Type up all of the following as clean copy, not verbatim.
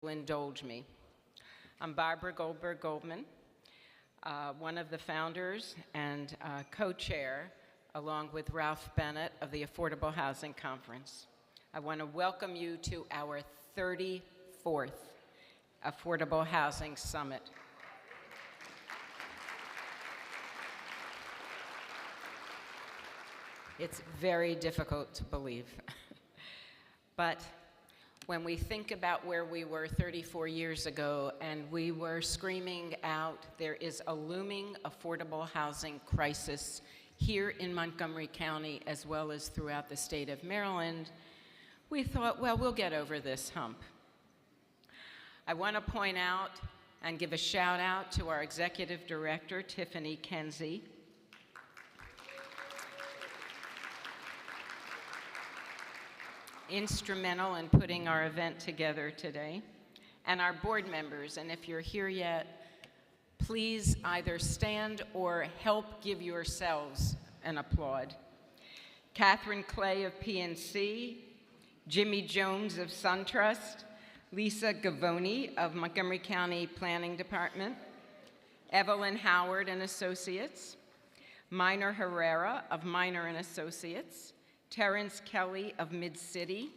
will indulge me. I'm Barbara Goldberg Goldman, one of the founders and co-chair, along with Ralph Bennett, of the Affordable Housing Conference. I want to welcome you to our 34th Affordable Housing Summit. It's very difficult to believe. But when we think about where we were 34 years ago and we were screaming out, there is a looming affordable housing crisis here in Montgomery County as well as throughout the state of Maryland, we thought, well, we'll get over this hump. I want to point out and give a shout out to our executive director, Tiffany Kenzie. Instrumental in putting our event together today, and our board members. And if you're here yet, please either stand or help give yourselves an applaud. Catherine Clay of PNC, Jimmy Jones of SunTrust, Lisa Gavoni of Montgomery County Planning Department, Evelyn Howard and Associates, Minor Herrera of Minor and Associates, Terrence Kelly of Mid-City,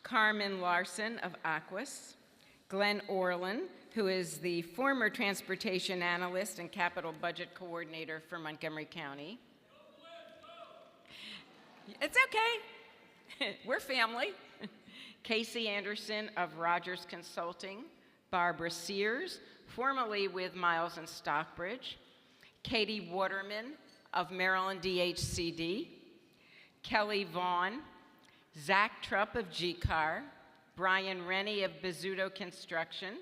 Carmen Larson of Aquas, Glenn Orlin, who is the former transportation analyst and capital budget coordinator for Montgomery County. It's okay, we're family. Casey Anderson of Rogers Consulting, Barbara Sears, formerly with Miles and Stockbridge, Katie Waterman of Maryland DHCD, Kelly Vaughn, Zach Trupp of GCAR, Brian Rennie of Bizzuto Construction,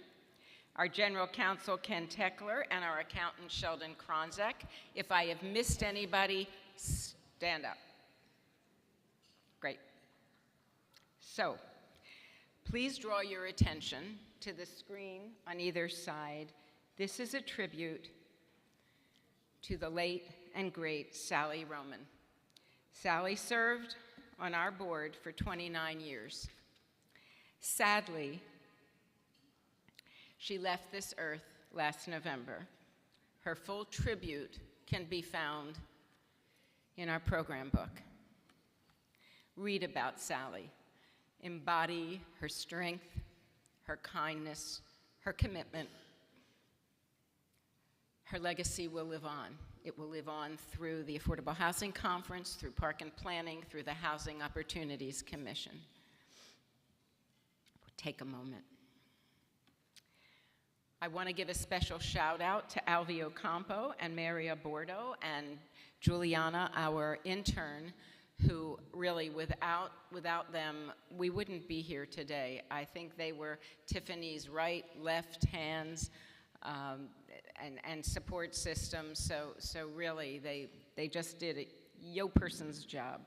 our General Counsel Ken Teckler, and our accountant Sheldon Kronzek. If I have missed anybody, stand up. Great. So, please draw your attention to the screen on either side. This is a tribute to the late and great Sally Roman. Sally served on our board for 29 years. Sadly, she left this earth last November. Her full tribute can be found in our program book. Read about Sally. Embody her strength, her kindness, her commitment. Her legacy will live on. It will live on through the Affordable Housing Conference, through Park and Planning, through the Housing Opportunities Commission. We'll take a moment. I want to give a special shout out to Alvio Campo and Maria Bordo and Juliana, our intern, who really, without them, we wouldn't be here today. I think they were Tiffany's right, left hands, and support system, so really they just did a yo person's job.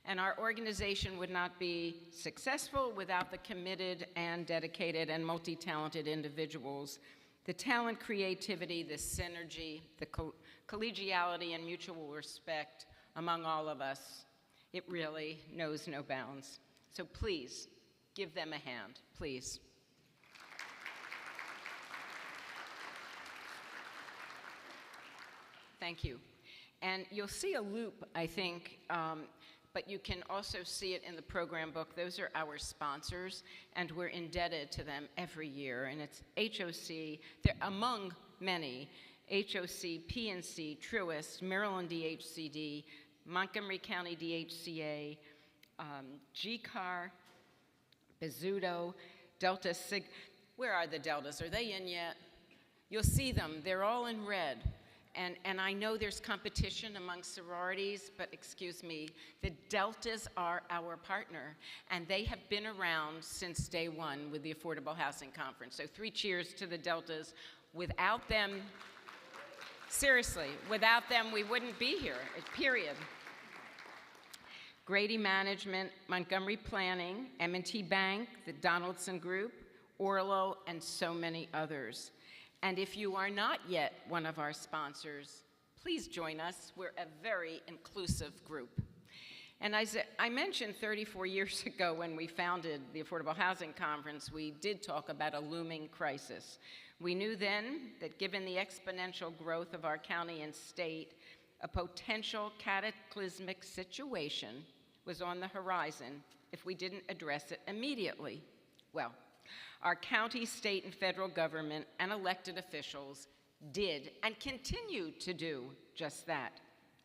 And our organization would not be successful without the committed and dedicated and multi-talented individuals. The talent, creativity, the synergy, the collegiality and mutual respect among all of us, it really knows no bounds. So please, give them a hand, please. Thank you. And you'll see a loop, I think, but you can also see it in the program book. Those are our sponsors, and we're indebted to them every year. And it's HOC, they're among many, HOC, PNC, Truist, Maryland DHCD, Montgomery County DHCA, GCAR, Bizzuto, Delta Sig. Where are the Deltas? Are they in yet? You'll see them. They're all in red. And I know there's competition among sororities, but excuse me, the Deltas are our partner, and they have been around since day one with the Affordable Housing Conference. So 3 cheers to the Deltas. Without them, seriously, without them, we wouldn't be here, period. Grady Management, Montgomery Planning, M&T Bank, the Donaldson Group, Orlo, and so many others. And if you are not yet one of our sponsors, please join us. We're a very inclusive group. And as I mentioned 34 years ago when we founded the Affordable Housing Conference, we did talk about a looming crisis. We knew then that given the exponential growth of our county and state, a potential cataclysmic situation was on the horizon if we didn't address it immediately. Well, our county, state, and federal government and elected officials did and continue to do just that.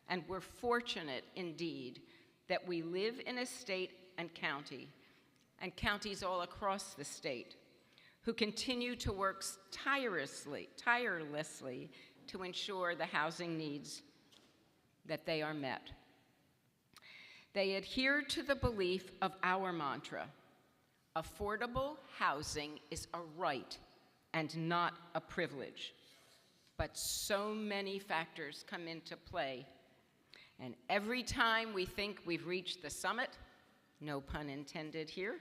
And we're fortunate indeed that we live in a state and counties all across the state, who continue to work tirelessly to ensure the housing needs that they are met. They adhere to the belief of our mantra: affordable housing is a right and not a privilege. But so many factors come into play. And every time we think we've reached the summit, no pun intended here,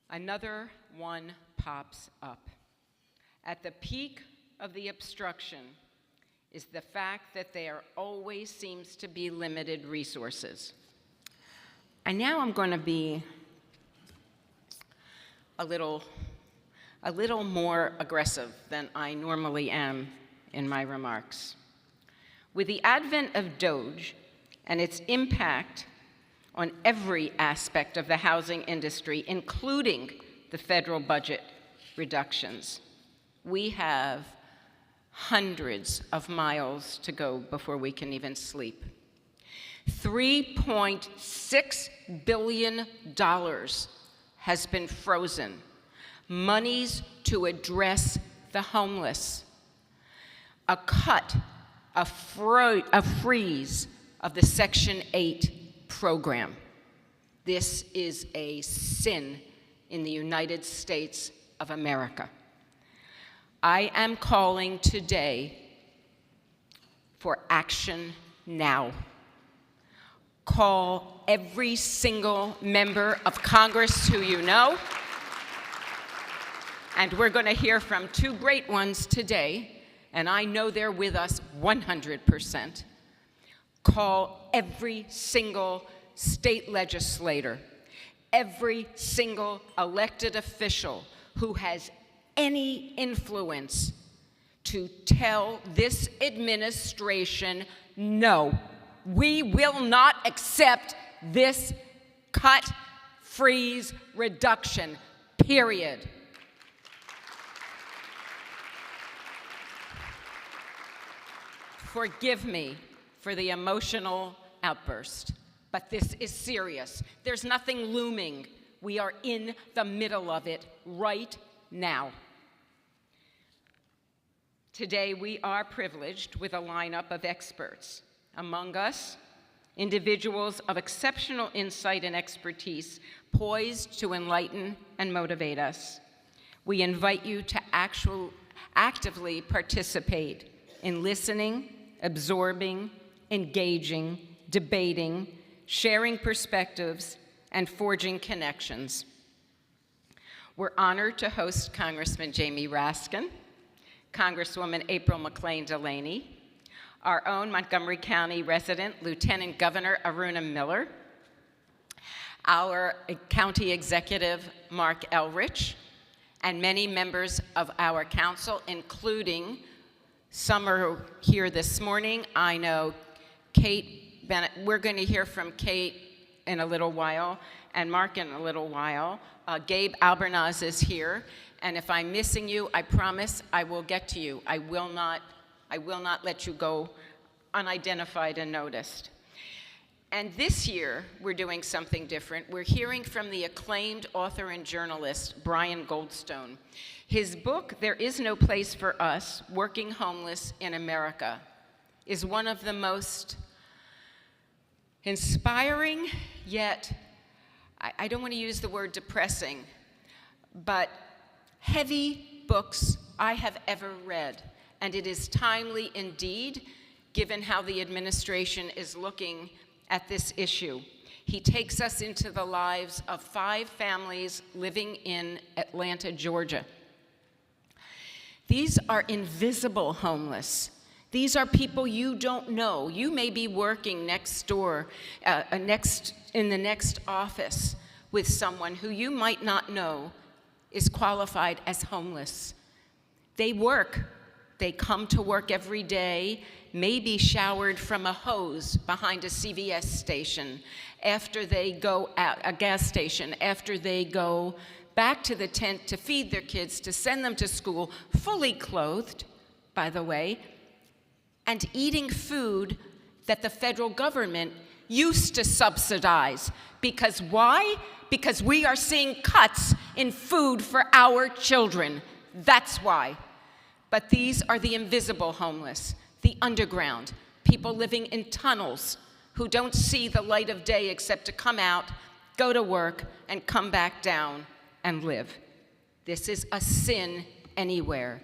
another one pops up. At the peak of the obstruction is the fact that there always seems to be limited resources. And now I'm going to be a little more aggressive than I normally am in my remarks. With the advent of DOGE and its impact on every aspect of the housing industry, including the federal budget reductions, we have hundreds of miles to go before we can even sleep. $3.6 billion has been frozen. Monies to address the homeless. A freeze of the Section 8 program. This is a sin in the United States of America. I am calling today for action now. Call every single member of Congress who you know, and we're going to hear from two great ones today, and I know they're with us 100%. Call every single state legislator, every single elected official who has any influence to tell this administration, no, we will not accept this cut, freeze, reduction, period. Forgive me for the emotional outburst, but this is serious. There's nothing looming. We are in the middle of it right now. Today, we are privileged with a lineup of experts. Among us, individuals of exceptional insight and expertise, poised to enlighten and motivate us. We invite you to actively participate in listening, absorbing, engaging, debating, sharing perspectives, and forging connections. We're honored to host Congressman Jamie Raskin, Congresswoman April McClain Delaney, our own Montgomery County resident, Lieutenant Governor Aruna Miller, our County Executive, Mark Elrich, and many members of our council, including some are here this morning. I know Kate Bennett. We're going to hear from Kate in a little while, and Mark in a little while. Gabe Albernaz is here, and if I'm missing you, I promise I will get to you. I will not let you go unidentified and noticed. And this year, we're doing something different. We're hearing from the acclaimed author and journalist, Brian Goldstone. His book, There Is No Place for Us, Working Homeless in America, is one of the most inspiring, yet, I don't want to use the word depressing, but heavy books I have ever read. And it is timely indeed, given how the administration is looking at this issue. He takes us into the lives of 5 families living in Atlanta, Georgia. These are invisible homeless. These are people you don't know. You may be working next door, in the next office with someone who you might not know is qualified as homeless. They work. They come to work every day, maybe showered from a hose behind a CVS station, after they go out, a gas station, after they go back to the tent to feed their kids, to send them to school, fully clothed, by the way, and eating food that the federal government used to subsidize. Because why? Because we are seeing cuts in food for our children. That's why. But these are the invisible homeless, the underground, people living in tunnels who don't see the light of day except to come out, go to work, and come back down and live. This is a sin anywhere,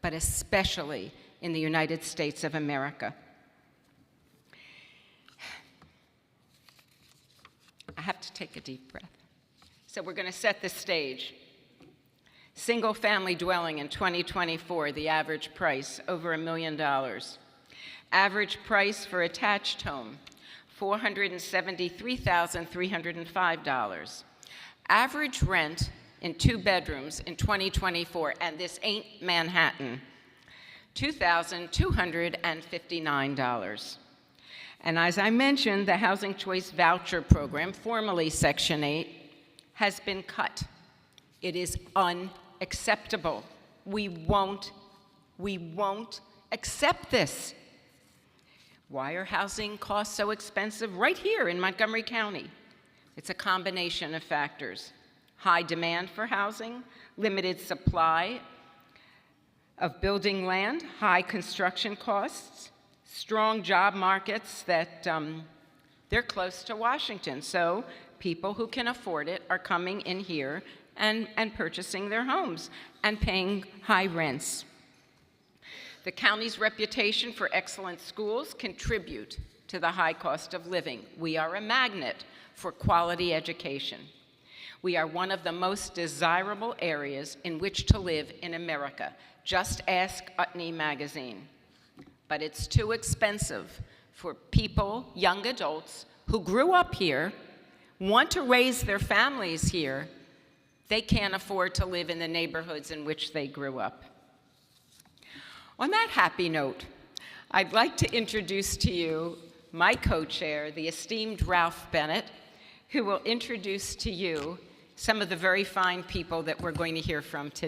but especially in the United States of America. I have to take a deep breath. So we're going to set the stage. Single-family dwelling in 2024, the average price, over $1 million. Average price for attached home, $473,305. Average rent in 2 bedrooms in 2024, and this ain't Manhattan, $2,259. And as I mentioned, the Housing Choice Voucher Program, formerly Section 8, has been cut. It is unacceptable. We won't accept this. Why are housing costs so expensive right here in Montgomery County? It's a combination of factors. High demand for housing, limited supply of building land, high construction costs, strong job markets that they're close to Washington, so people who can afford it are coming in here and purchasing their homes and paying high rents. The county's reputation for excellent schools contribute to the high cost of living. We are a magnet for quality education. We are one of the most desirable areas in which to live in America. Just ask Utne magazine. But it's too expensive for people, young adults, who grew up here, want to raise their families here. They can't afford to live in the neighborhoods in which they grew up. On that happy note, I'd like to introduce to you my co-chair, the esteemed Ralph Bennett, who will introduce to you some of the very fine people that we're going to hear from today.